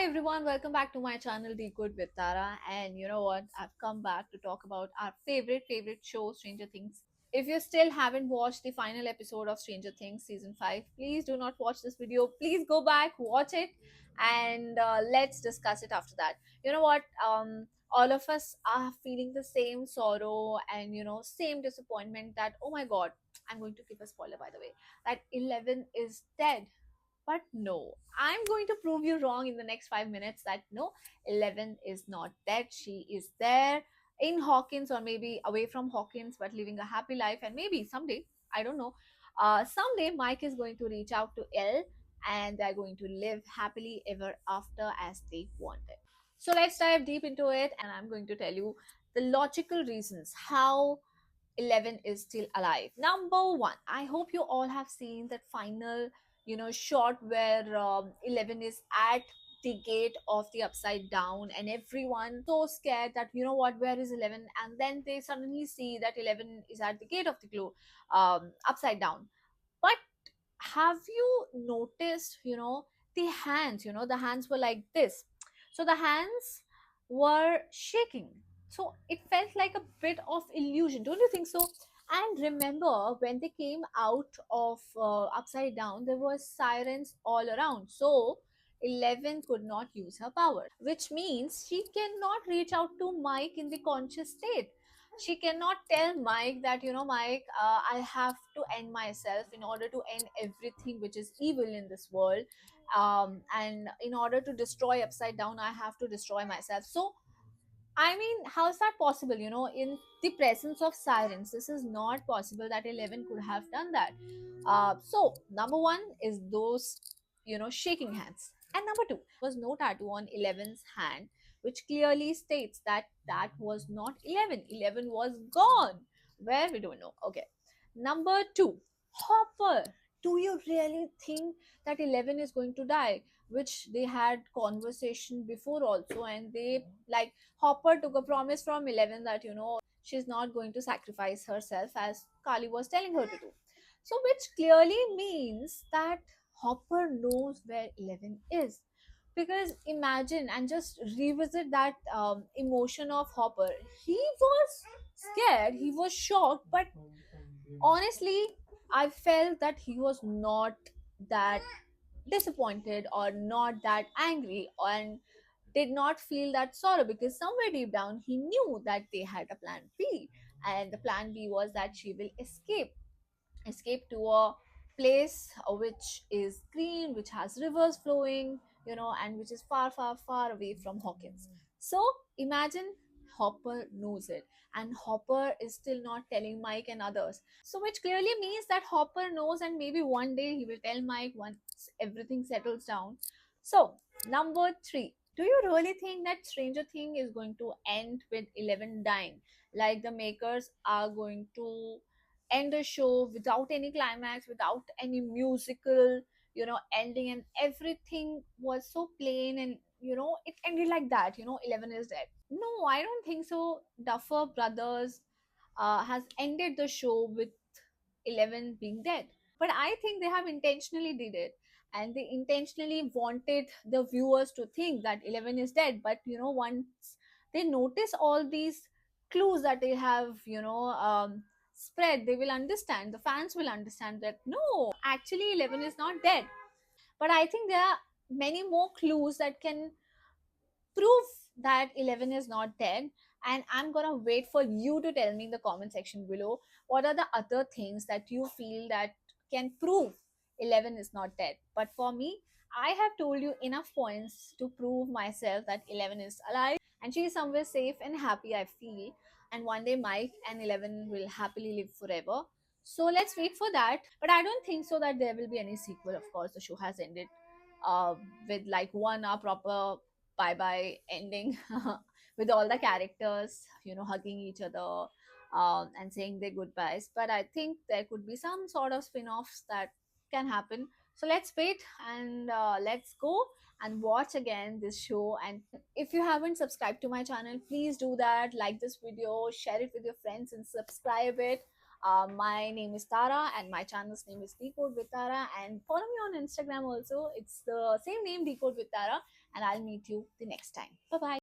Hi everyone, welcome back to my channel Decode with Tara. And you know what? I've come back to talk about our favorite show, Stranger Things. If you still haven't watched the final episode of Stranger Things season 5, please do not watch this video. Please go back, watch it, and let's discuss it after that. You know what? All of us are feeling the same sorrow and same disappointment that oh my god, I'm going to give a spoiler by the way, that 11 is dead. But no, I'm going to prove you wrong in the next 5 minutes that no, 11 is not dead. She is there in Hawkins or maybe away from Hawkins, but living a happy life. And maybe someday, I don't know, someday Mike is going to reach out to Elle and they're going to live happily ever after as they wanted. So let's dive deep into it, and I'm going to tell you the logical reasons how 11 is still alive. Number one, I hope you all have seen that final, shot where 11 is at the gate of the upside down, and everyone so scared that you know what, where is 11? And then they suddenly see that 11 is at the gate of the glow, upside down. But have you noticed, the hands, the hands were like this. So the hands were shaking. So it felt like a bit of illusion, don't you think so? And remember, when they came out of upside down, there were sirens all around. So 11 could not use her power, which means she cannot reach out to Mike in the conscious state. She cannot tell Mike that, Mike, I have to end myself in order to end everything which is evil in this world. And in order to destroy upside down, I have to destroy myself. So I mean, how is that possible? In the presence of sirens, this is not possible that 11 could have done that. So, number one is those, shaking hands. And number two was no tattoo on 11's hand, which clearly states that that was not 11. 11 was gone. Where we don't know. Okay. Number two, Hopper. Do you really think that 11 is going to die? Which they had conversation before also, and they like Hopper took a promise from 11 that, she's not going to sacrifice herself as Kali was telling her to do. So, which clearly means that Hopper knows where 11 is. Because imagine and just revisit that emotion of Hopper. He was scared, he was shocked, but honestly, I felt that he was not that disappointed or not that angry and did not feel that sorrow, because somewhere deep down he knew that they had a plan B, and the plan B was that she will escape to a place which is green, which has rivers flowing, and which is far away from Hawkins. So imagine Hopper knows it, and Hopper is still not telling Mike and others. So, which clearly means that Hopper knows, and maybe one day he will tell Mike once everything settles down. So, number three. Do you really think that Stranger Thing is going to end with 11 dying? Like the makers are going to end a show without any climax, without any musical, ending, and everything was so plain, and it ended like that. 11 is dead. No, I don't think so. Duffer Brothers has ended the show with 11 being dead. But I think they have intentionally did it, and they intentionally wanted the viewers to think that 11 is dead. But once they notice all these clues that they have, spread, they will understand, the fans will understand that no, actually 11 is not dead. But I think there are many more clues that can prove that 11 is not dead, and I'm gonna wait for you to tell me in the comment section below what are the other things that you feel that can prove 11 is not dead. But for me, I have told you enough points to prove myself that 11 is alive and she is somewhere safe and happy, I feel. And one day Mike and 11 will happily live forever. So let's wait for that. But I don't think so that there will be any sequel. Of course, the show has ended with like one hour proper bye bye ending with all the characters, hugging each other and saying their goodbyes. But I think there could be some sort of spin offs that can happen. So let's wait, and let's go and watch again this show. And if you haven't subscribed to my channel, please do that. Like this video, share it with your friends, and subscribe it. My name is Tara, and my channel's name is Decode with Tara. And follow me on Instagram also. It's the same name, Decode with Tara. and I'll meet you the next time. Bye bye.